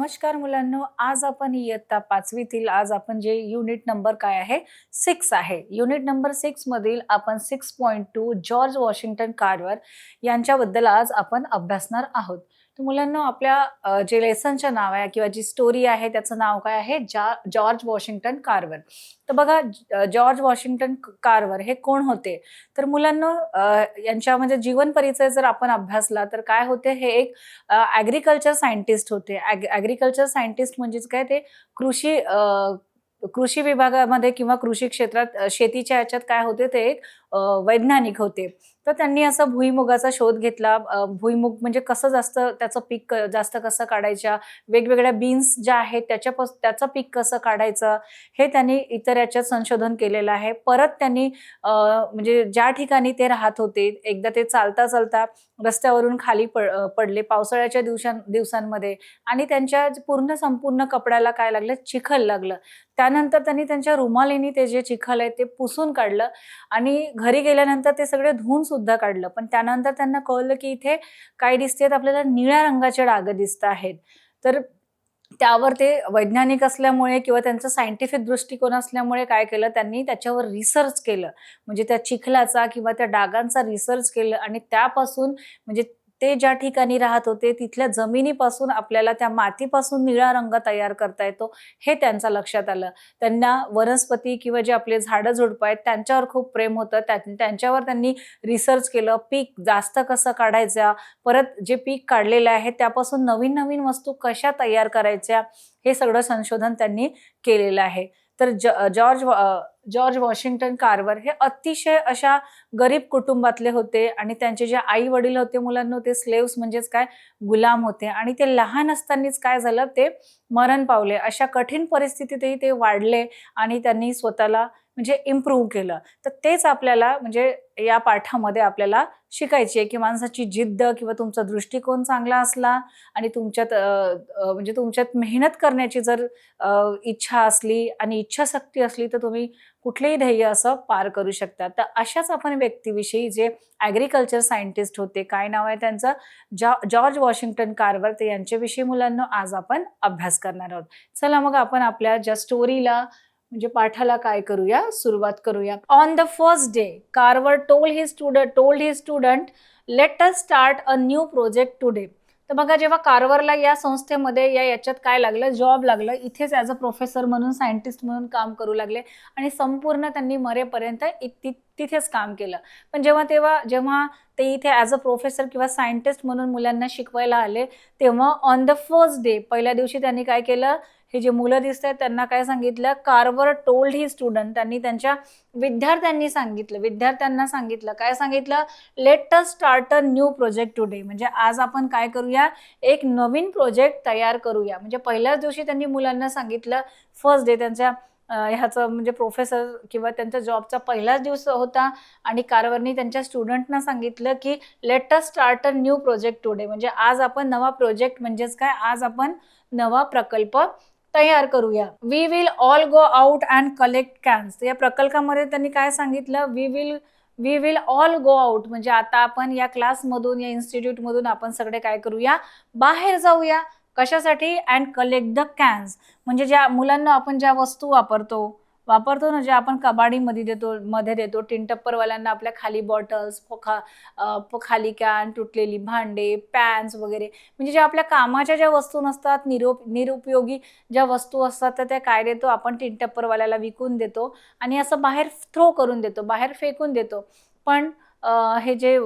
नमस्कार मुलांनो, आज आपण इयत्ता 5वीतील आज आपण जे युनिट नंबर काय आहे 6 आहे. युनिट नंबर 6 मधील आपण 6.2 जॉर्ज वॉशिंग्टन कार्वर यांच्याबद्दल आज आपण अभ्यासणार आहोत. तर मुलांनो, आपल्या जे लेसनचं नाव आहे किंवा जी स्टोरी आहे त्याचं नाव काय आहे, जॉर्ज वॉशिंग्टन कार्वर. तर बघा, जॉर्ज वॉशिंग्टन कार्वर हे कोण होते? तर मुलांनो, यांच्या म्हणजे जीवन परिचय जर आपण अभ्यासला तर काय होते, हे एक ॲग्रीकल्चर सायंटिस्ट होते. ॲग्रीकल्चर सायंटिस्ट म्हणजेच काय, ते कृषी विभागामध्ये किंवा कृषी क्षेत्रात शेतीच्या ह्याच्यात काय होते, ते एक वैज्ञानिक होते. तर त्यांनी असा भुईमुगाचा शोध घेतला. भुईमुग म्हणजे कसं जास्त त्याचं पीक जास्त कसं काढायच्या, वेगवेगळ्या बीन्स ज्या आहेत त्याचं पीक कसं काढायचं, हे त्यांनी इतर याच्यात संशोधन केलेलं आहे. परत त्यांनी म्हणजे ज्या ठिकाणी ते राहत होते, एकदा ते चालता रस्त्यावरून खाली पडले पावसाळ्याच्या दिवसांमध्ये आणि त्यांच्या संपूर्ण कपड्याला काय लागलं, चिखल लागलं. त्यानंतर त्यांनी त्यांच्या रुमालीने ते जे चिखल आहे ते पुसून काढलं आणि घरी गेल्यानंतर ते सगळे धुवून सुद्धा काढलं. पण त्यानंतर त्यांना कळलं की इथे काय दिसतेत, आपल्याला निळ्या रंगाचे डाग दिसत आहेत. तर त्यावर ते वैज्ञानिक असल्यामुळे किंवा त्यांचा सायंटिफिक दृष्टिकोन असल्यामुळे काय केलं, त्यांनी त्याच्यावर रिसर्च केलं. म्हणजे त्या चिखलाचा किंवा त्या डागांचा रिसर्च केलं आणि त्यापासून म्हणजे ते ज्या ठिकाणी राहत होते तिथल्या जमिनीपासून आपल्याला त्या मातीपासून निळा रंग तयार करता येतो, हे त्यांच्या लक्षात आलं. त्यांना वनस्पती किंवा जे आपले झाडं-झुडपं आहेत त्यांच्यावर खूप प्रेम होतं. त्यांच्यावर त्यांनी रिसर्च केलं. पीक जास्त कसं काढायचं, परत जे पीक काढलेलं आहे त्यापासून नवीन-नवीन वस्तू कशा तयार करायच्या, हे सगळं संशोधन त्यांनी केलेलं आहे. तर जॉर्ज वॉशिंग्टन कार्वर हे अतिशय अशा गरीब कुटुंबातले होते आणि त्यांचे जे आई-वडील होते मुलांनो, ते स्लेव्स म्हणजेच काय, गुलाम होते आणि ते लहान असतानाच काय झालं, ते मरण पावले. अशा कठीण परिस्थितीतही ते वाढले आणि त्यांनी स्वतःला म्हणजे इम्प्रूव्ह केलं. तर तेच आपल्याला म्हणजे या पाठामध्ये आपल्याला शिकायची आहे, की माणसाची जिद्द किंवा तुमचा दृष्टिकोन चांगला असला आणि तुमच्यात म्हणजे तुमच्यात मेहनत करण्याची जर इच्छा असली आणि इच्छाशक्ती असली तर तुम्ही कुठलेही ध्येय असं पार करू शकता. तर अशाच आपण व्यक्तीविषयी जे ॲग्रीकल्चर सायंटिस्ट होते, काय नाव आहे त्यांचं, जॉर्ज वॉशिंग्टन कार्वर, ते यांच्याविषयी मुलांनो आज आपण अभ्यास करणार आहोत. चला मग आपण आपल्या ज्या स्टोरीला म्हणजे पाठाला काय करूया, सुरुवात करूया. On the first day Carver told his student let us start a new project today. तर बघा, जेव्हा कार्वरला या संस्थेमध्ये याच्यात काय लागलं, जॉब लागलं, इथेच ॲज अ प्रोफेसर म्हणून, सायंटिस्ट म्हणून काम करू लागले आणि संपूर्ण त्यांनी मरेपर्यंत तिथेच काम केलं. पण जेव्हा ते इथे ॲज अ प्रोफेसर किंवा सायंटिस्ट म्हणून मुलांना शिकवायला आले, तेव्हा ऑन द फर्स्ट डे पहिल्या दिवशी त्यांनी काय केलं, हे जे मुलं दिसत आहेत त्यांना काय सांगितलं, कार्वर टोल्ड ही स्टुडंट, त्यांनी त्यांच्या विद्यार्थ्यांना सांगितलं, काय सांगितलं, let us start a new project today. म्हणजे आज आपण काय करूया, एक नवीन प्रोजेक्ट तयार करूया. म्हणजे पहिल्याच दिवशी त्यांनी मुलांना सांगितलं, फर्स्ट डे त्यांच्या ह्याचं म्हणजे प्रोफेसर किंवा त्यांच्या जॉबचा पहिलाच दिवस होता आणि कार्वरनी त्यांच्या स्टुडंटना सांगितलं की let us start a new project today. म्हणजे आज आपण नवा प्रोजेक्ट म्हणजेच काय, आज आपण नवा प्रकल्प तयार करूया. We will all go out and collect cans. या प्रकल्पामध्ये त्यांनी काय सांगितलं, we will all go out, म्हणजे आता आपण या क्लासमधून, या इन्स्टिट्यूटमधून आपण सगळे काय करूया, बाहेर जाऊया. कशासाठी, अँड कलेक्ट द कॅन्स, म्हणजे ज्या मुलांना आपण ज्या वस्तू वापरतो ना, ज्या आपण कबाडीमध्ये देतो टिन टप्परवाल्यांना, आपल्या खाली बॉटल्स, खाली कॅन, तुटलेली भांडे, पॅन्स वगैरे, म्हणजे ज्या आपल्या कामाच्या ज्या वस्तू नसतात, निरुपयोगी ज्या वस्तू असतात, तर त्या काय देतो आपण, टिन टप्परवाल्याला विकून देतो आणि असं बाहेर थ्रो करून देतो, बाहेर फेकून देतो. पण हे जे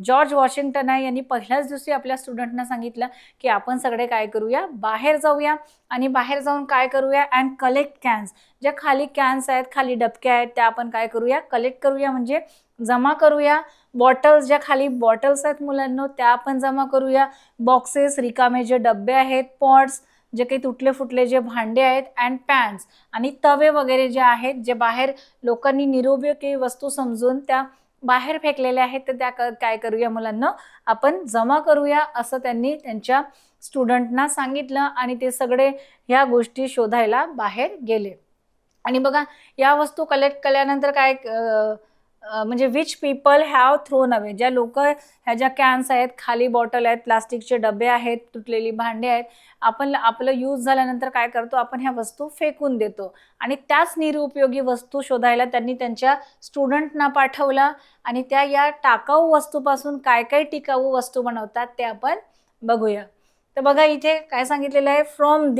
जॉर्ज वॉशिंग्टन आहे, यांनी पहिल्याच दिवशी आपल्या स्टुडंटना सांगितलं की आपण सगळे काय करूया, बाहेर जाऊया आणि बाहेर जाऊन काय करूया, अँड कलेक्ट कॅन्स. ज्या खाली कॅन्स आहेत, खाली डबके आहेत, त्या आपण काय करूया, कलेक्ट करूया, म्हणजे जमा करूया. बॉटल्स, ज्या खाली बॉटल्स आहेत मुलांनो, त्या आपण जमा करूया. बॉक्सेस, रिकामे जे डबे आहेत, पॉट्स, जे काही तुटले फुटले जे भांडे आहेत, अँड पॅन्स, आणि तवे वगैरे जे आहेत, जे बाहेर लोकांनी निरुपयोगी वस्तू समजून त्या बाहेर फेकलेले आहेत, तर त्या काय करूया मुलांना, आपण जमा करूया, असं त्यांनी त्यांच्या स्टुडंटना सांगितलं आणि ते सगळे ह्या गोष्टी शोधायला बाहेर गेले. आणि बघा, या वस्तू कलेक्ट केल्यानंतर काय म्हणजे which people have thrown away, ज्या लोक ह्या ज्या कॅन्स आहेत, खाली बॉटल आहेत, प्लास्टिकचे डबे आहेत, तुटलेली भांडी आहेत, आपण आपलं यूज झाल्यानंतर काय करतो, आपण ह्या वस्तू फेकून देतो. आणि त्याच निरुपयोगी वस्तू शोधायला त्यांनी त्यांच्या स्टुडंटना पाठवला आणि त्या या टाकाऊ वस्तूपासून काय काय टिकाऊ वस्तू बनवतात ते आपण बघूया. तर बघा इथे काय सांगितलेलं आहे, फ्रॉम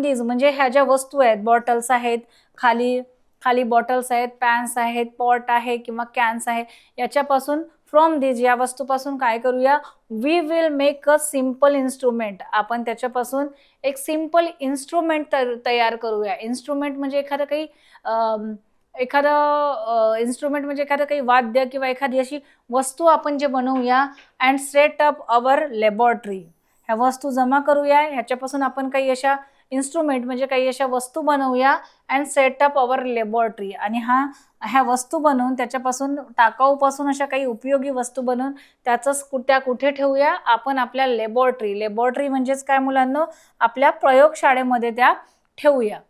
दीज म्हणजे ह्या ज्या वस्तू आहेत, बॉटल्स आहेत, खाली खाली बॉटल्स आहेत, पॅन्स आहेत, पॉट आहे किंवा कॅन्स आहे, याच्यापासून फ्रॉम दीज या वस्तूपासून काय करूया, we will make a simple instrument, आपण त्याच्यापासून एक सिम्पल इन्स्ट्रुमेंट तयार करूया. इन्स्ट्रुमेंट म्हणजे इन्स्ट्रुमेंट म्हणजे एखादं काही वाद्य किंवा एखादी अशी वस्तू आपण जे बनवूया. And set up our laboratory, ह्या वस्तू जमा करूया, ह्याच्यापासून आपण काही अशा इन्स्ट्रुमेंट म्हणजे काही अशा वस्तू बनवूया. And set up our laboratory, आणि ह्या वस्तू बनवून त्याच्यापासून टाकाऊपासून अशा काही उपयोगी वस्तू बनवून त्या कुठे ठेवूया, आपण आपल्या लॅबोरेटरी म्हणजेच काय मुलांनो, आपल्या प्रयोगशाळेमध्ये त्या ठेवूया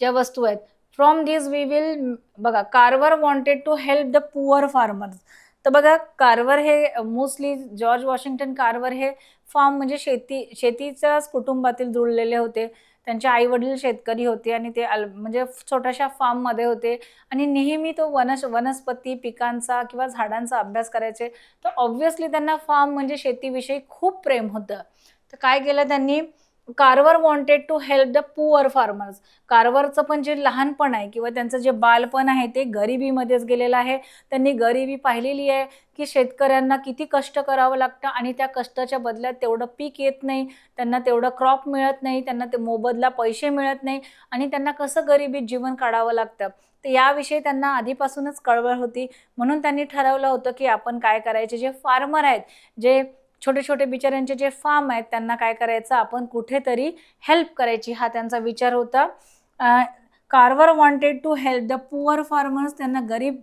ज्या वस्तू आहेत. फ्रॉम दिस वी विल, बघा Carver wanted to help the poor farmers. तर बघा कार्वर हे मोस्टली जॉर्ज वॉशिंग्टन कार्वर हे फार्म म्हणजे शेतीच्याच कुटुंबातील जुळलेले होते. त्यांचे आई वडील शेतकरी होते आणि ते म्हणजे छोट्याशा फार्ममध्ये होते आणि नेहमी तो वनस्पती पिकांचा किंवा झाडांचा अभ्यास करायचे. तर ऑब्व्हियसली त्यांना फार्म म्हणजे शेतीविषयी खूप प्रेम होतं. तर काय केलं त्यांनी, Carver wanted to help the poor farmers. कार्वरचं पण जे लहानपण आहे किंवा त्यांचं जे बालपण आहे ते गरिबीमध्येच गेलेलं आहे. त्यांनी गरिबी पाहिलेली आहे की शेतकऱ्यांना किती कष्ट करावं लागतं आणि त्या कष्टाच्या बदल्यात तेवढं पीक येत नाही, त्यांना तेवढं क्रॉप मिळत नाही, त्यांना ते मोबदला पैसे मिळत नाही आणि त्यांना कसं गरिबीत जीवन काढावं लागतं. तर याविषयी त्यांना आधीपासूनच कळवळ होती. म्हणून त्यांनी ठरवलं होतं की आपण काय करायचे, जे फार्मर आहेत, जे छोटे छोटे बिचाऱ्यांचे जे फार्म आहेत, त्यांना काय करायचं, आपण कुठेतरी हेल्प करायची, हा त्यांचा विचार होता. Carver wanted to help the poor farmers, त्यांना गरीब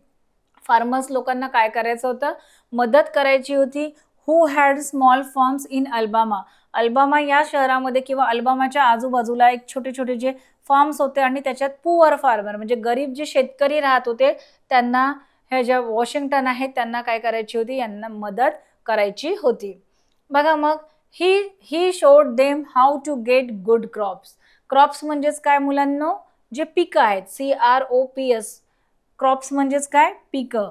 फार्मर्स लोकांना काय करायचं होतं, मदत करायची होती. Who had small farms in Alabama. Alabama या शहरामध्ये किंवा अल्बामाच्या आजूबाजूला एक छोटे छोटे जे फार्म्स होते आणि त्याच्यात पुअर फार्मर म्हणजे गरीब जे शेतकरी राहत होते, त्यांना हे ज्या वॉशिंग्टन आहेत त्यांना काय करायची होती, यांना मदत करायची होती. बघा मग he showed them how to get good crops. Crops म्हणजेच काय मुलांनो, जे पिकं आहेत, CROPS. क्रॉप्स म्हणजेच काय, पिकं.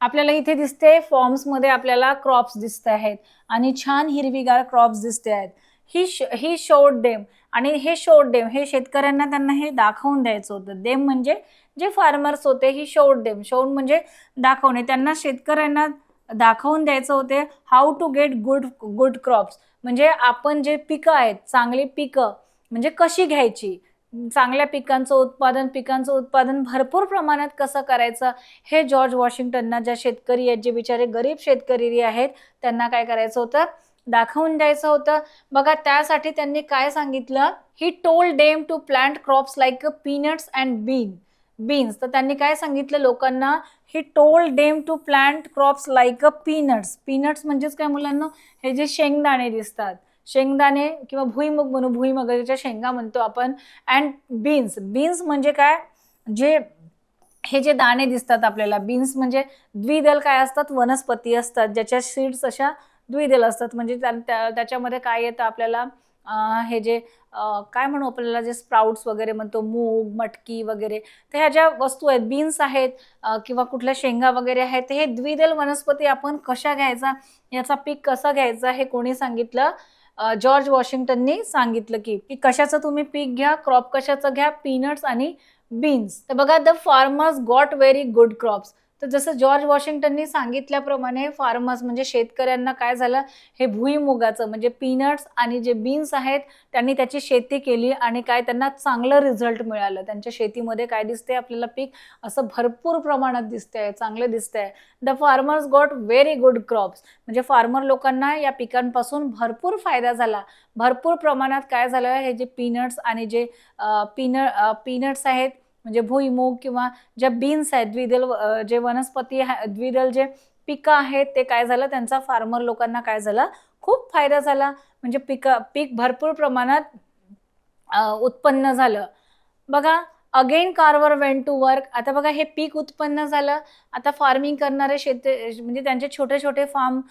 आपल्याला इथे दिसते फॉर्म्समध्ये आपल्याला क्रॉप्स दिसत आहेत आणि छान हिरवीगार क्रॉप्स दिसते आहेत. ही शोड देम, आणि हे शोड देम हे शेतकऱ्यांना त्यांना हे दाखवून द्यायचं होतं. देम म्हणजे जे फार्मर्स होते, ही शोड देम, शोड म्हणजे दाखवणे, त्यांना शेतकऱ्यांना दाखवून द्यायचं होते how to get good crops, म्हणजे आपण जे पिकं आहेत, चांगली पिकं म्हणजे कशी घ्यायची, चांगल्या पिकांचं उत्पादन भरपूर प्रमाणात कसं करायचं, हे जॉर्ज वॉशिंग्टनना, ज्या शेतकरी आहेत, जे बिचारे गरीब शेतकरी आहेत, त्यांना काय करायचं होतं, दाखवून द्यायचं होतं. बघा त्यासाठी त्यांनी काय सांगितलं, he told them to plant crops like peanuts and beans. तर त्यांनी काय सांगितलं लोकांना, he told them to plant crops like peanuts म्हणजेच काय मुलांना, हे जे शेंगदाणे दिसतात, शेंगदाणे किंवा भुईमुग म्हणू, भुईमुगाच्या शेंगा म्हणतो आपण. अँड बीन्स म्हणजे काय, जे हे जे दाणे दिसतात आपल्याला, बीन्स म्हणजे द्विदल काय असतात, वनस्पती असतात ज्याच्या सीड्स अशा द्विदल असतात. म्हणजे त्याच्यामध्ये काय येतं आपल्याला, हे जे काय म्हणू आपल्याला, जे स्प्राउट्स वगैरे म्हणतो, मूग, मटकी वगैरे. तर ह्या ज्या वस्तू आहेत, बीन्स आहेत किंवा कुठल्या शेंगा वगैरे आहेत, हे द्विदल वनस्पती आपण कशा घ्यायचा, याचा पीक कसं घ्यायचा, हे कोणी सांगितलं, जॉर्ज वॉशिंग्टननी सांगितलं की कशाचं तुम्ही पीक घ्या, क्रॉप कशाचं घ्या, पीनट्स आणि बीन्स. तर बघा, the farmers got very good crops. तर जसं जॉर्ज वॉशिंग्टननी सांगितल्याप्रमाणे फार्मर्स म्हणजे शेतकऱ्यांना काय झालं, हे भुईमुगाचं म्हणजे पीनट्स आणि जे बीन्स आहेत, त्यांनी त्याची शेती केली आणि काय त्यांना चांगलं रिझल्ट मिळालं. त्यांच्या शेतीमध्ये काय दिसते आपल्याला, पीक असं भरपूर प्रमाणात दिसतंय, चांगलं दिसतंय. The farmers got very good crops म्हणजे फार्मर लोकांना या पिकांपासून भरपूर फायदा झाला. भरपूर प्रमाणात काय झालं, हे जे पीनट्स आणि जे पीनट्स आहेत म्हणजे भुईमूग किंवा ज्या बीन्स आहेत, जे वनस्पती द्विदल जे पिकं आहेत, ते काय झालं, त्यांचा फार्मर लोकांना काय झाला, खूप फायदा झाला. म्हणजे पीक भरपूर प्रमाणात उत्पन्न झालं. बघा again Carver went to work. आता बघा हे पीक उत्पन्न झालं. आता फार्मिंग करणारे म्हणजे त्यांचे छोटे छोटे फार्म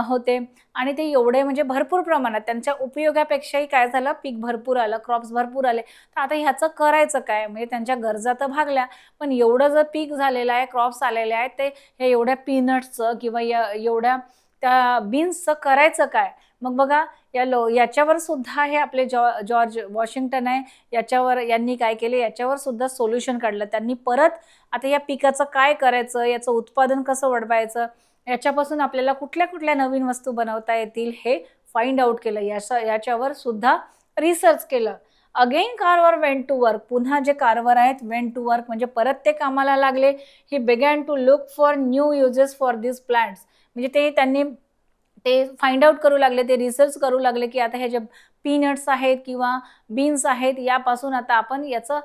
होते आणि ते एवढे म्हणजे भरपूर प्रमाणात त्यांच्या उपयोगापेक्षाही काय झालं, पीक भरपूर आलं, क्रॉप्स भरपूर आले. तर आता ह्याचं करायचं काय? म्हणजे त्यांच्या गरजा तर भागल्या, पण एवढं जर पीक झालेलं आहे, क्रॉप्स आलेले आहेत, ते हे एवढ्या पीनट्सचं किंवा एवढ्या त्या बीन्सचं करायचं काय? मग बघा याच्यावर सुद्धा हे आपले जॉर्ज वॉशिंग्टन आहे, यांनी काय केले, याच्यावर सुद्धा सोल्युशन काढलं. त्यांनी परत आता या पिकाचं काय करायचं, याचं उत्पादन कसं वाढवायचं, याच्यापासून आपल्याला कुठल्या कुठल्या नवीन वस्तू बनवता येतील हे फाइंड आउट केलं. याच्यावर सुद्धा रिसर्च केलं. Again Carver went to work. पुन्हा जे कार्व्हर आहेत वेंट टू वर्क म्हणजे परत ते कामाला लागले. He began to look for new uses for this plants. म्हणजे त्यांनी फाइंड आउट करू लागले, ते रिसर्च करू लागले की आता हे जे पीनट्स आहेत किंवा बीन्स आहेत, यापासून आता आपण याचं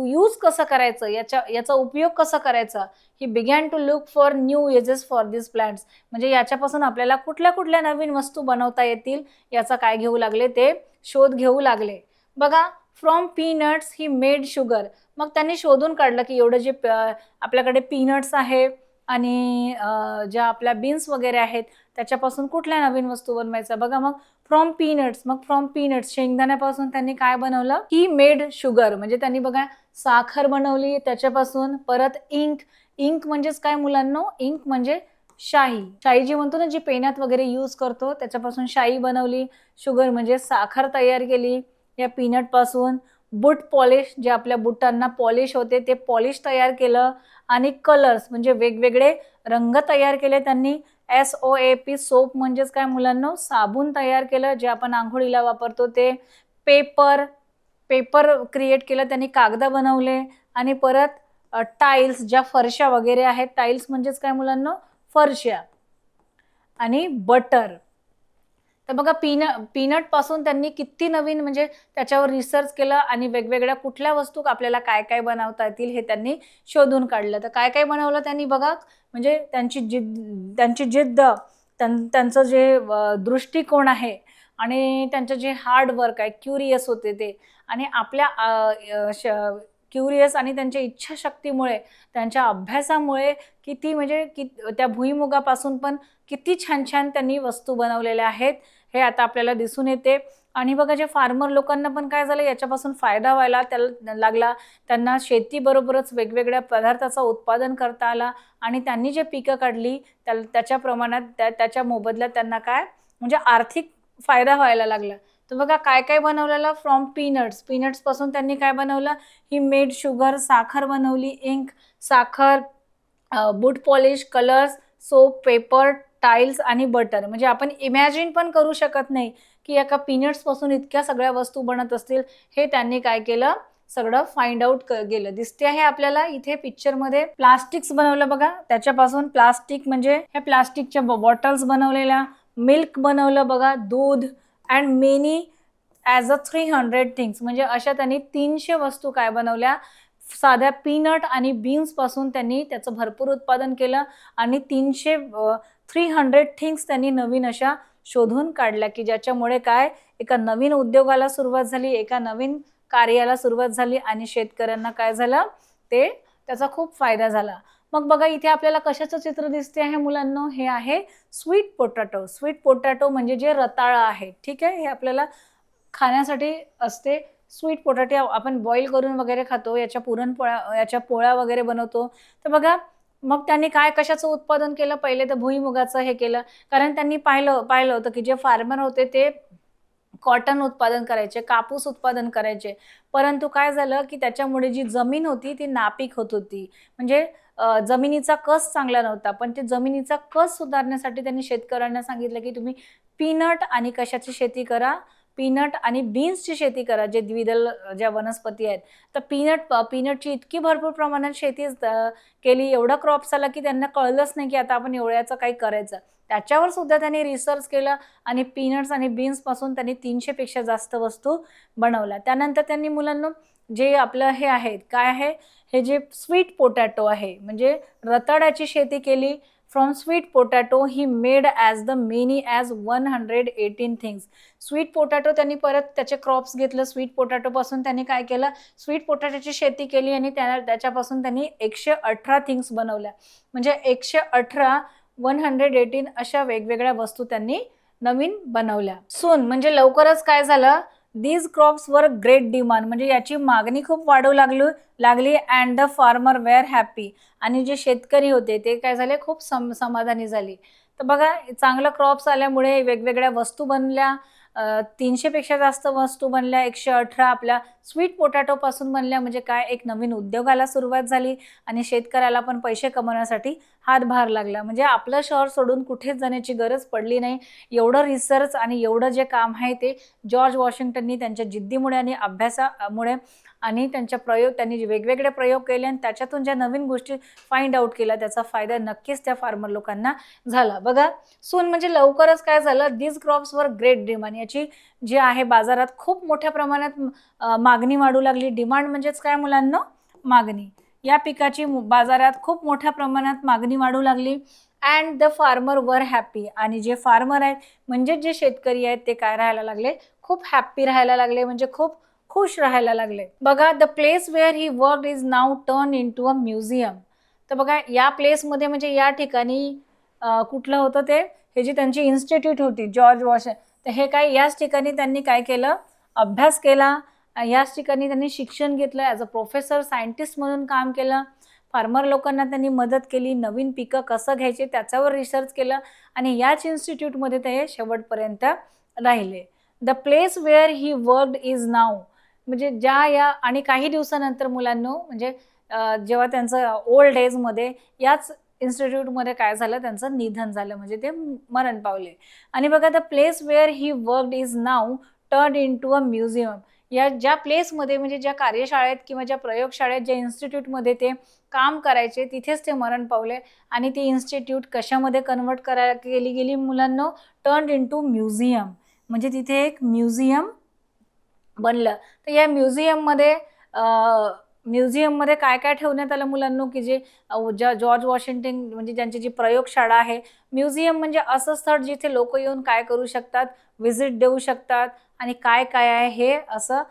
यूज कसं करायचं, याचा उपयोग कसा करायचा. He began to look for new uses for this plants. म्हणजे याच्यापासून आपल्याला कुठल्या कुठल्या नवीन वस्तू बनवता येतील याचा काय घेऊ लागले, ते शोध घेऊ लागले. बघा, from peanuts he made sugar. मग त्यांनी शोधून काढलं की एवढं जे आपल्याकडे पीनट्स आहे आणि ज्या आपल्या बीन्स वगैरे आहेत त्याच्यापासून कुठल्या नवीन वस्तू बनवायचा. बघा, मग फ्रॉम पीनट्स शेंगदाण्यापासून त्यांनी काय बनवलं की मेड शुगर. म्हणजे त्यांनी बघा साखर बनवली त्याच्यापासून. परत इंक म्हणजेच काय मुलांनो, इंक म्हणजे शाई जी म्हणतो ना, जी पेनात वगैरे यूज करतो, त्याच्यापासून शाई बनवली. शुगर म्हणजे साखर तयार केली या पीनट पासून. बूट पॉलिश, जे आपल्या बुटांना पॉलिश होते ते पॉलिश तयार केलं. आणि कलर्स म्हणजे वेगवेगळे रंग तयार केले त्यांनी. SOAP सोप म्हणजेच काय मुलांनो, साबण तयार केलं जे आपण आंघोळीला वापरतो ते. पेपर क्रिएट केलं त्यांनी, कागद बनवले. आणि परत टाइल्स, ज्या फरशा वगैरे आहेत, टाइल्स म्हणजेच काय मुलांनो, फरशा. आणि बटर. तर बघा पीनट पासून त्यांनी किती नवीन म्हणजे त्याच्यावर रिसर्च केलं आणि वेगवेगळ्या कुठल्या वस्तू आपल्याला काय काय बनवता येतील हे त्यांनी शोधून काढलं. तर काय काय बनवलं त्यांनी बघा. म्हणजे त्यांची जिद्द, त्यांचं जे दृष्टिकोन आहे आणि त्यांचं जे हार्ड वर्क आहे, क्युरियस होते ते. आणि आपल्या क्युरियस आणि त्यांच्या इच्छाशक्तीमुळे, त्यांच्या अभ्यासामुळे किती म्हणजे त्या भुईमुगापासून पण किती छान छान त्यांनी वस्तू बनवलेल्या आहेत हे आता आपल्याला दिसून येते. आणि बघा, जे फार्मर लोकांना पण काय झालं, याच्यापासून फायदा व्हायला लागला. त्यांना शेतीबरोबरच वेगवेगळ्या पदार्थाचं उत्पादन करता आला आणि त्यांनी जे पिकं काढली त्याच्या प्रमाणात त्याच्या मोबदल्यात त्यांना काय म्हणजे आर्थिक फायदा व्हायला लागला. तर बघा काय काय बनवलेलं फ्रॉम पीनट्स पासून त्यांनी काय बनवलं. ही मेड शुगर, साखर बनवली, इंक, साखर, boot polish, colours, soap, paper, tiles आणि बटर. म्हणजे आपण इमॅजिन पण करू शकत नाही की एका पीनट्स पासून इतक्या सगळ्या वस्तू बनत असतील. हे त्यांनी काय केलं, सगळं फाइंड आउट केलं. दिसते आहे आपल्याला इथे पिक्चर मध्ये. प्लास्टिक्स बनवलं बघा, त्याच्यापासून प्लास्टिक म्हणजे ह्या प्लास्टिकच्या बॉटल्स बनवलेल्या. मिल्क बनवलं बघा, दूध. And many as 300 things. म्हणजे अशा त्यांनी 300 वस्तू काय बनवल्या, साध्या पीनट आणि बीन्स पासून त्यांनी त्याचं भरपूर उत्पादन केलं. आणि 300 थिंग्स त्यांनी नवीन अशा शोधून काढल्या की ज्याच्यामुळे काय एका नवीन उद्योगाला सुरुवात झाली, एका नवीन कार्याला सुरुवात झाली आणि शेतकऱ्यांना काय झालं, त्याचा खूप फायदा झाला. मग बघा इथे आपल्याला कशाचं चित्र दिसते आहे मुलांनो, हे आहे स्वीट पोटॅटो. स्वीट पोटॅटो म्हणजे जे रताळं आहे, ठीक आहे. हे आपल्याला खाण्यासाठी असते. स्वीट पोटॅटो आपण बॉईल करून वगैरे खातो, याच्या पोळ्या वगैरे बनवतो. तर बघा, मग त्यांनी कशाचं उत्पादन केलं, पहिले तर भुईमुगाचं हे केलं. कारण त्यांनी पाहिलं होतं की जे फार्मर होते ते कॉटन उत्पादन करायचे, कापूस उत्पादन करायचे. परंतु काय झालं की त्याच्यामुळे जी जमीन होती ती नापीक होत होती. म्हणजे जमिनीचा कस चांगला नव्हता. पण ते जमिनीचा कस सुधारण्यासाठी त्यांनी शेतकऱ्यांना सांगितलं की तुम्ही पीनट आणि कशाची शेती करा, पीनट आणि बीन्सची शेती करा, जे द्विदल ज्या वनस्पती आहेत. तर पीनटची इतकी भरपूर प्रमाणात शेती केली, एवढा क्रॉप्स आला की त्यांना कळलंच नाही की आता आपण एवढ्याचं काही करायचं. त्याच्यावर सुद्धा त्यांनी रिसर्च केलं आणि पीनट्स आणि बीन्स पासून त्यांनी 300 पेक्षा जास्त वस्तू बनवल्या. त्यानंतर त्यांनी मुलांना जे आपलं हे आहे, काय आहे, हे जे स्वीट पोटॅटो आहे म्हणजे रताळ्याची शेती केली. From sweet potato he made as the many as 118 things. Sweet potato त्यांनी परत त्याचे क्रॉप्स घेतलं. स्वीट पोटॅटोपासून त्यांनी काय केलं, स्वीट पोटॅटोची शेती केली आणि त्याच्यापासून त्यांनी 118 थिंग्स बनवल्या. म्हणजे 118 118 अशा वेगवेगळ्या वस्तू त्यांनी नवीन बनवल्या. सून म्हणजे लवकरच काय झालं, these crops were great demand, म्हणजे याची मागणी खूप वाढू लागली and the farmer were happy. आणि जे शेतकरी होते ते काय झाले, खूप समाधानी झाली. तर बघा, चांगलं क्रॉप्स आल्यामुळे वेगवेगळ्या वस्तू बनल्या. 300 पेक्षा जास्त वस्तू बनल्या. 118 आपल्या स्वीट पोटॅटो पासून बनल्या. म्हणजे काय, एक नवीन उद्योगाला सुरुवात झाली आणि शेतकऱ्याला पण पैसे कमवण्यासाठी हातभार लागला. म्हणजे आपलं शहर सोडून कुठेच जाण्याची गरज पडली नाही. एवढं रिसर्च आणि एवढं जे काम आहे ते जॉर्ज वॉशिंग्टननी त्यांच्या जिद्दीमुळे आणि अभ्यासामुळे आणि त्यांनी वेगवेगळे प्रयोग केले आणि त्याच्यातून ज्या नवीन गोष्टी फाइंड आउट केल्या, त्याचा फायदा नक्कीच त्या फार्मर लोकांना झाला. बघा, सून म्हणजे लवकरच काय झालं, these crops were great demand, याची जी आहे बाजारात खूप मोठ्या प्रमाणात मागणी वाढू लागली. डिमांड म्हणजेच काय मुलांना, मागणी. या पिकाची बाजारात खूप मोठ्या प्रमाणात मागणी वाढू लागली. अँड द फार्मर वर हॅपी, आणि जे फार्मर आहेत म्हणजे जे शेतकरी आहेत ते काय राहायला लागले, खूप हॅपी राहायला लागले, म्हणजे खूप खुश राहायला लागले. बघा, the place where he work is now turn into a museum. तर बघा, या प्लेसमध्ये म्हणजे या ठिकाणी कुठलं होतं ते, हे जी त्यांची इन्स्टिट्यूट होती जॉर्ज वॉशिंग्टन, तर हे काय, याच ठिकाणी त्यांनी काय केलं, अभ्यास केला. याच ठिकाणी त्यांनी शिक्षण घेतलं. ॲज अ प्रोफेसर सायंटिस्ट म्हणून काम केलं. फार्मर लोकांना त्यांनी मदत केली. नवीन पिकं कसं घ्यायचे त्याच्यावर रिसर्च केलं आणि याच इन्स्टिट्यूटमध्ये ते शेवटपर्यंत राहिले. The place where he worked is नाव, म्हणजे आणि काही दिवसानंतर मुलांनो, म्हणजे जेव्हा त्यांचं ओल्ड एजमध्ये याच इन्स्टिट्यूटमध्ये काय झालं, त्यांचं निधन झालं, म्हणजे ते मरण पावले. आणि बघा, the place where he worked is now turn into a museum. या ज्या प्लेसमध्ये म्हणजे ज्या कार्यशाळेत किंवा ज्या प्रयोगशाळेत, ज्या इन्स्टिट्यूटमध्ये ते काम करायचे, तिथेच ते मरण पावले. आणि ती इन्स्टिट्यूट कशामध्ये कन्वर्ट केली गेली मुलांनो, टर्न इनटू म्युझियम. म्हणजे तिथे एक म्युझियम बनलं. तर या म्युझियममध्ये काय काय ठेवण्यात आलं मुलांनो, की जे जॉर्ज वॉशिंग्टन म्हणजे ज्यांची जी प्रयोगशाळा आहे. म्युझियम म्हणजे असं स्थळ जिथे लोक येऊन काय करू शकतात, व्हिजिट देऊ शकतात आणि काय काय आहे हे असं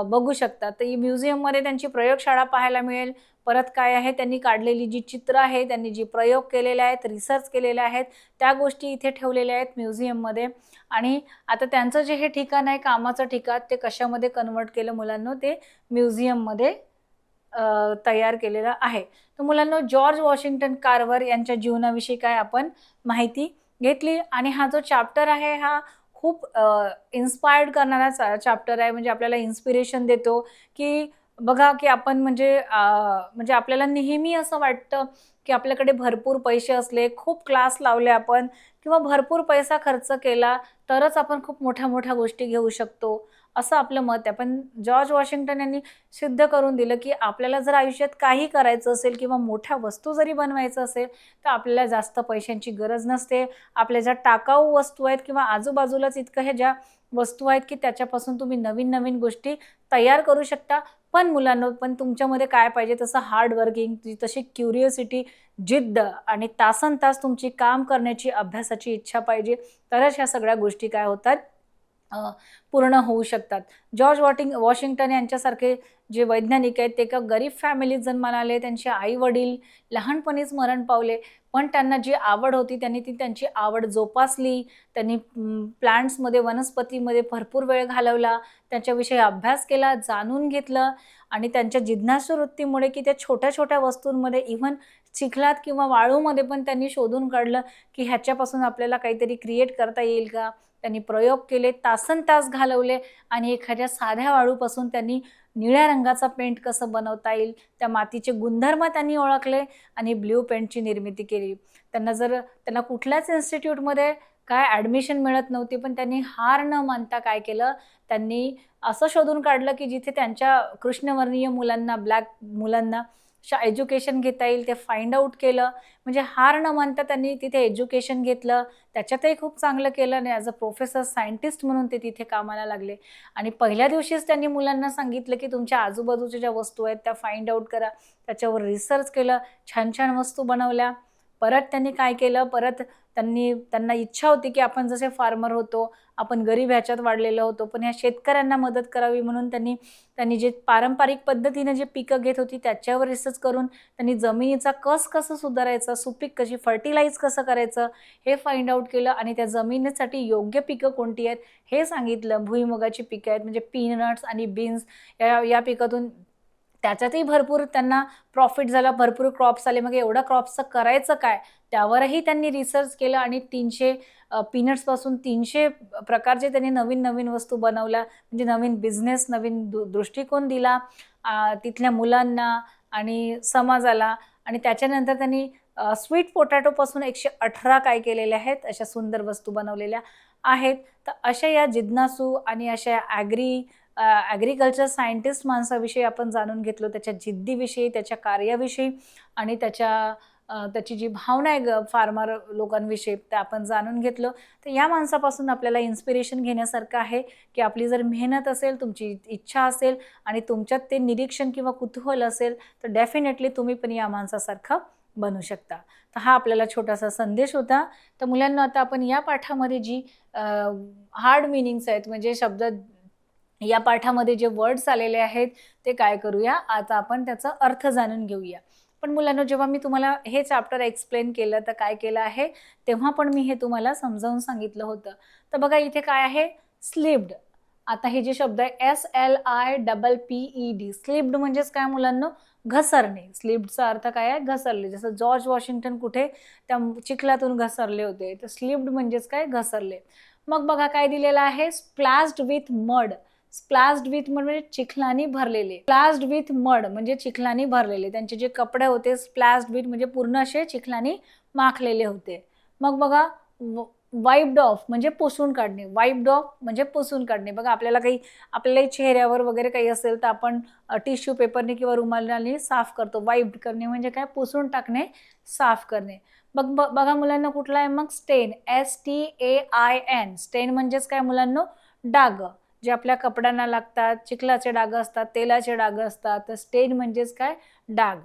बघू शकतात. तर ही म्युझियममध्ये त्यांची प्रयोगशाळा पाहायला मिळेल. परत काय आहे, त्यांनी काढलेली जी चित्र आहे, त्यांनी जी प्रयोग केलेले आहेत, रिसर्च केलेले आहेत, त्या गोष्टी इथे ठेवलेल्या आहेत म्युझियममध्ये. आणि आता त्यांचं जे हे ठिकाण आहे, कामाचं ठिकाण, ते कशामध्ये कन्वर्ट केलं मुलांनो, ते म्युझियममध्ये तयार केलेलं आहे. तर मुलांनो, जॉर्ज वॉशिंग्टन कार्वर यांच्या जीवनाविषयी काय आपण माहिती घेतली. आणि हा जो चॅप्टर आहे हा खूप इन्स्पायर्ड करणारा चॅप्टर आहे. म्हणजे आपल्याला इन्स्पिरेशन देतो, की बघा, की आपण म्हणजे आपल्याला नेहमी असं वाटतं, की आपल्याकडे भरपूर पैसे असले, खूप क्लास लावले आपण किंवा भरपूर पैसा खर्च केला तरच आपण खूप मोठ्या-मोठ्या गोष्टी घेऊ शकतो, असं आपलं मत आहे. पण जॉर्ज वॉशिंग्टन यांनी सिद्ध करून दिलं, की आपल्याला जर आयुष्यात काही करायचं असेल किंवा मोठ्या वस्तू जरी बनवायचं असेल, तर आपल्याला जास्त पैशांची गरज नसते. आपल्या ज्या टाकाऊ वस्तू आहेत किंवा आजूबाजूलाच इतकं हे ज्या वस्तू आहेत, की त्याच्यापासून तुम्ही नवीन-नवीन गोष्टी तयार करू शकता. पण मुलांनो, पण तुमच्यामध्ये काय पाहिजे, तसं हार्ड वर्किंग, तशी क्युरिओसिटी, जिद्द आणि तासनतास तुमची काम करण्याची, अभ्यासाची इच्छा पाहिजे. तरच ह्या सगळ्या गोष्टी काय होतात, पूर्ण होऊ शकतात. जॉर्ज वॉशिंग्टन यांच्यासारखे जे वैज्ञानिक आहेत, ते एका गरीब फॅमिलीत जन्माला आले. त्यांचे आई-वडील लहानपणीच मरण पावले. पण त्यांना जी आवड होती, त्यांनी त्यांची आवड जोपासली. त्यांनी प्लांट्समध्ये, वनस्पतीमध्ये भरपूर वेळ घालवला. त्याच्याविषयी अभ्यास केला, जाणून घेतलं आणि त्यांच्या जिज्ञासू वृत्तीमुळे, की त्या छोट्या-छोट्या वस्तूंमध्ये, इव्हन चिखलात किंवा वाळूमध्ये पण त्यांनी शोधून काढलं, की ह्याच्यापासून आपल्याला काहीतरी क्रिएट करता येईल का? त्यांनी प्रयोग केले, तासनतास घालवले आणि एखाद्या साध्या वाळूपासून त्यांनी निळ्या रंगाचा पेंट कसं बनवता येईल, त्या मातीचे गुणधर्म त्यांनी ओळखले आणि ब्लू पेंटची निर्मिती केली. त्यांना कुठल्याच इन्स्टिट्यूटमध्ये काय ॲडमिशन मिळत नव्हती, पण त्यांनी हार न मानता काय केलं, त्यांनी असं शोधून काढलं, की जिथे त्यांच्या कृष्णवर्णीय मुलांना, ब्लॅक मुलांना एज्युकेशन घेता येईल, ते फाइंड आउट केलं. म्हणजे हार न मानता त्यांनी तिथे एज्युकेशन घेतलं. त्याच्यातही खूप चांगलं केलं आणि ॲज अ प्रोफेसर सायंटिस्ट म्हणून ते तिथे कामाला लागले. आणि पहिल्या दिवशीच त्यांनी मुलांना सांगितलं, की तुमच्या आजूबाजूच्या ज्या वस्तू आहेत त्या फाइंड आउट करा. त्याच्यावर रिसर्च केलं, छान-छान वस्तू बनवल्या. परत त्यांनी काय केलं, परत त्यांना इच्छा होती की आपण जसे फार्मर होतो, आपण गरीब ह्याच्यात वाढलेलो होतो, पण ह्या शेतकऱ्यांना मदत करावी म्हणून त्यांनी त्यांनी जे पारंपरिक पद्धतीने जे पिकं घेत होती त्याच्यावर रिसर्च करून त्यांनी जमिनीचा कस कसं सुधारायचा, सुपीक कशी, फर्टिलाइज कसं करायचं हे फाइंड आउट केलं आणि त्या जमिनीसाठी योग्य पिकं कोणती आहेत हे सांगितलं. भुईमुगाची पिकं आहेत म्हणजे पीनट्स आणि बीन्स या पिकातून त्याच्यातही भरपूर त्यांना प्रॉफिट झाला, भरपूर क्रॉप्स आले. मग एवढ्या क्रॉप्सचं करायचं काय? त्यावरही त्यांनी रिसर्च केलं आणि 300 पीनट्सपासून 300 प्रकारचे त्यांनी नवीन-नवीन वस्तू बनवल्या. म्हणजे नवीन बिझनेस, नवीन दृष्टिकोन दिला तिथल्या मुलांना आणि समाजाला. आणि त्याच्यानंतर त्यांनी स्वीट पोटॅटोपासून 118 काय केलेल्या आहेत, अशा सुंदर वस्तू बनवलेल्या आहेत. तर अशा या जिज्ञासू आणि अशा ॲग्रीकल्चर सायंटिस्ट माणसाविषयी आपण जाणून घेतलो, त्याच्या जिद्दीविषयी, त्याच्या कार्याविषयी आणि त्याची जी भावना आहे फार्मर लोकांविषयी ते आपण जाणून घेतलं. तर या माणसापासून आपल्याला इन्स्पिरेशन घेण्यासारखं आहे, की आपली जर मेहनत असेल, तुमची इच्छा असेल आणि तुमच्यात ते निरीक्षण किंवा कुतूहल असेल, तर डेफिनेटली तुम्ही पण या माणसासारखं बनू शकता. तर हा आपल्याला छोटासा संदेश होता. तर मुलांना आता आपण या पाठामध्ये जी हार्ड मीनिंग्स आहेत म्हणजे शब्द या पाठामध्ये जे वर्ड्स आलेले आहेत ते काय करूया, आता आपण त्याचा अर्थ जाणून घेऊया. पण मुलांनो, जेव्हा मी तुम्हाला हे चॅप्टर एक्सप्लेन केलं तर काय केलं आहे, तेव्हा पण मी हे तुम्हाला समजावून सांगितलं होतं. तर बघा इथे काय आहे, स्लिप्ड. आता हे जे शब्द आहे SLIPPED, स्लिप्ड म्हणजेच काय मुलांनो, घसरणे. स्लिप्डचा अर्थ काय आहे, घसरले. जसं जॉर्ज वॉशिंग्टन कुठे त्या चिखलातून घसरले होते, तर स्लिप्ड म्हणजेच काय, घसरले. मग बघा काय दिलेलं आहे, स्प्लॅश्ड विथ मड. स्प्लॅश्ड विथ म्हणजे चिखलानी भरलेले. स्प्लॅश्ड विथ मड म्हणजे चिखलानी भरलेले. त्यांचे जे कपडे होते स्प्लॅश्ड विथ म्हणजे पूर्ण असे चिखलानी माखलेले होते. मग बघा वाइप्ड ऑफ म्हणजे पुसून काढणे. वाइप्ड ऑफ म्हणजे पुसून काढणे. बघा आपल्यालाही चेहऱ्यावर वगैरे काही असेल तर आपण टिश्यू पेपरने किंवा रुमालाने साफ करतो. वाइप्ड करणे म्हणजे काय, पुसून टाकणे, साफ करणे. बघा मुलांना कुठला आहे मग, स्टेन. STAIN. स्टेन म्हणजेच काय मुलांनो, डाग. जे आपल्या कपड्यांना लागतात, चिखलाचे डाग असतात, तेलाचे डाग असतात, तर स्टेन म्हणजेच काय, डाग.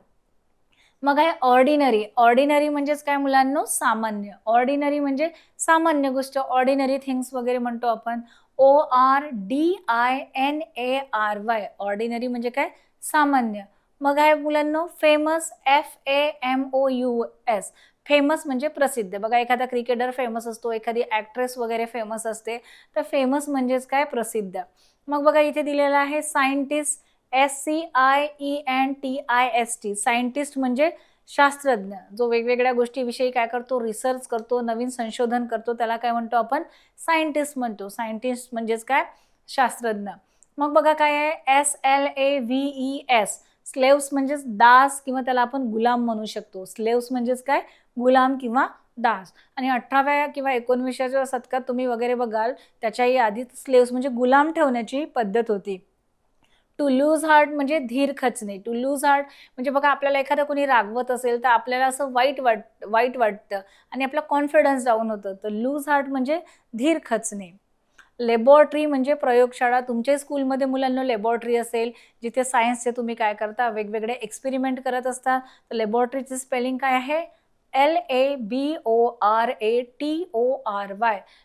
मग आहे ऑर्डिनरी. ऑर्डिनरी म्हणजेच काय मुलांनो, सामान्य. ऑर्डिनरी म्हणजे सामान्य गोष्ट, ऑर्डिनरी थिंग्स वगैरे म्हणतो आपण. ORDINARY. ऑर्डिनरी म्हणजे काय, सामान्य. मग आहे मुलांनो फेमस. FAMOUS. फेमस म्हणजे प्रसिद्ध. बघा एखादा क्रिकेटर फेमस असतो, एखादी ॲक्ट्रेस वगैरे फेमस असते, तर फेमस म्हणजेच काय, प्रसिद्ध. मग बघा इथे दिलेलं आहे सायंटिस्ट. SCIENTIST. सायंटिस्ट म्हणजे शास्त्रज्ञ, जो वेगवेगळ्या गोष्टीविषयी काय करतो, रिसर्च करतो, नवीन संशोधन करतो, त्याला काय म्हणतो आपण, सायंटिस्ट म्हणतो. सायंटिस्ट म्हणजेच काय, शास्त्रज्ञ. मग बघा काय आहे, SLAVES. स्लेव्स म्हणजेच दास किंवा त्याला आपण गुलाम म्हणू शकतो. स्लेव्स म्हणजेच काय, गुलाम किंवा दास. आणि 18व्या किंवा 19व्या शतकात तुम्ही वगैरे बघाल, त्याच्याही आधी स्लेव्स म्हणजे गुलाम ठेवण्याची पद्धत होती. टू लूज हार्ट म्हणजे धीर खचणे. टू लूज हार्ट म्हणजे बघा आपल्याला एखादं कोणी रागवत असेल तर आपल्याला असं वाईट वाटतं आणि आपला कॉन्फिडन्स डाऊन होतं. तर लूज हार्ट म्हणजे धीर खचणे. लॅबॉरेटरी म्हणजे प्रयोगशाळा. तुमच्या स्कूलमध्ये मुलांना लॅबॉरेटरी असेल, जिथे सायन्सचे तुम्ही काय करता, वेगवेगळे एक्सपेरिमेंट करत असता. तर लॅबॉरेटरीचे स्पेलिंग काय आहे, LABORATORY.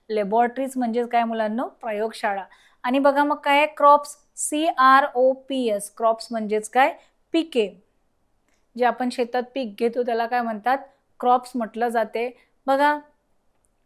लॅबॉरेटरीज म्हणजे काय मुलांनो, प्रयोगशाळा. आणि बघा मग काय आहे, क्रॉप्स. CROPS. क्रॉप्स म्हणजेच काय, पिके. जे आपण शेतात पीक घेतो त्याला काय म्हणतात, क्रॉप्स म्हटलं जाते. बघा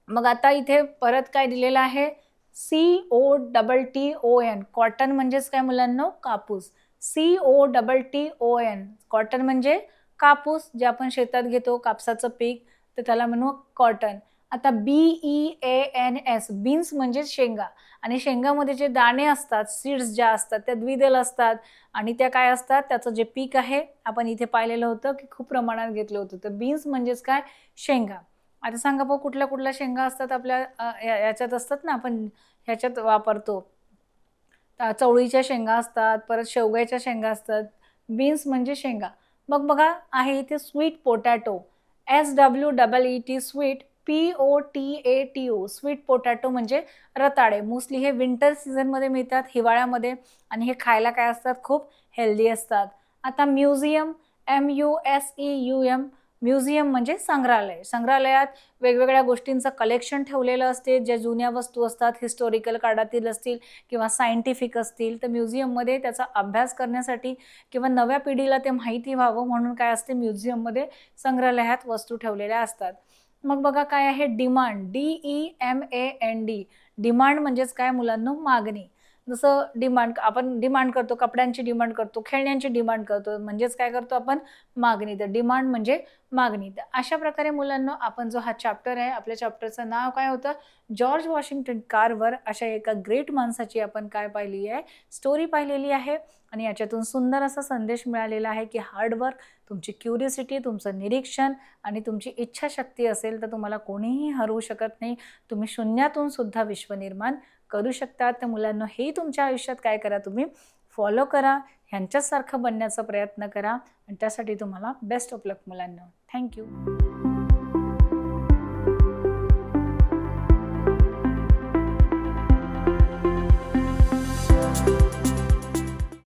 मग आता इथे परत काय दिलेलं आहे, COTTON. कॉटन म्हणजेच काय मुलांनो, कापूस. COTTON. कॉटन म्हणजे कापूस, जे आपण शेतात घेतो, कापसाचं पीक, तर त्याला म्हणू कॉटन. आता BEANS. बीन्स म्हणजे शेंगा. आणि शेंगामध्ये जे दाणे असतात, सीड्स ज्या असतात, त्या द्विदल असतात आणि त्या काय असतात, त्याचं जे पीक आहे आपण इथे पाहिलेलं होतं की खूप प्रमाणात घेतलं होतं. तर बीन्स म्हणजेच काय, शेंगा. आता सांगा बघ कुठल्या कुठल्या शेंगा असतात आपल्या याच्यात असतात ना, आपण ह्याच्यात वापरतो. चवळीच्या शेंगा असतात, परत शेवग्याच्या शेंगा असतात. बीन्स म्हणजे शेंगा. मग बघा आहे इथे sweet potato. SWEET. Sweet. POTATO. Sweet potato म्हणजे रताळे. मोस्टली हे विंटर सीझनमध्ये मिळतात, हिवाळ्यामध्ये, आणि हे खायला काय असतात, खूप हेल्दी असतात. आता म्युझियम. MUSEUM. म्युझियम म्हणजे संग्रहालय. संग्रहालयात वेगवेगळ्या गोष्टींचं कलेक्शन ठेवलेलं असते, ज्या जुन्या वस्तू असतात, हिस्टॉरिकल काळातील असतील किंवा सायंटिफिक असतील. तर म्युझियममध्ये त्याचा अभ्यास करण्यासाठी किंवा नव्या पिढीला ते माहिती व्हावं म्हणून काय असते, म्युझियममध्ये संग्रहालयात वस्तू ठेवलेल्या असतात. मग बघा काय आहे डिमांड, DEMAND. डिमांड म्हणजेच काय मुलांनो, मागणी. जसं डिमांड आपण डिमांड करतो, कपड्यांची डिमांड करतो, खेळण्यांची डिमांड करतो, म्हणजेच काय करतो आपण, मागणी. तर डिमांड म्हणजे मागणी. तर अशा प्रकारे मुलांना आपण जो हा चॅप्टर आहे, आपल्या चॅप्टरचं नाव काय होतं, जॉर्ज वॉशिंग्टन कार्वर अशा एका ग्रेट माणसाची आपण काय पाहिली आहे, स्टोरी पाहिलेली आहे. आणि याच्यातून सुंदर असा संदेश मिळालेला आहे की हार्डवर्क, तुमची क्युरिओसिटी, तुमचं निरीक्षण आणि तुमची इच्छाशक्ती असेल तर तुम्हाला कोणीही हरवू शकत नाही. तुम्ही शून्यातून सुद्धा विश्व निर्माण करू शकता. तर मुलांनो, हे तुमच्या आयुष्यात काय करा, तुम्ही फॉलो करा, ह्यांच्यासारखं बनण्याचा प्रयत्न करा आणि त्यासाठी तुम्हाला बेस्ट ऑफ लक मुलांनो. थँक्यू.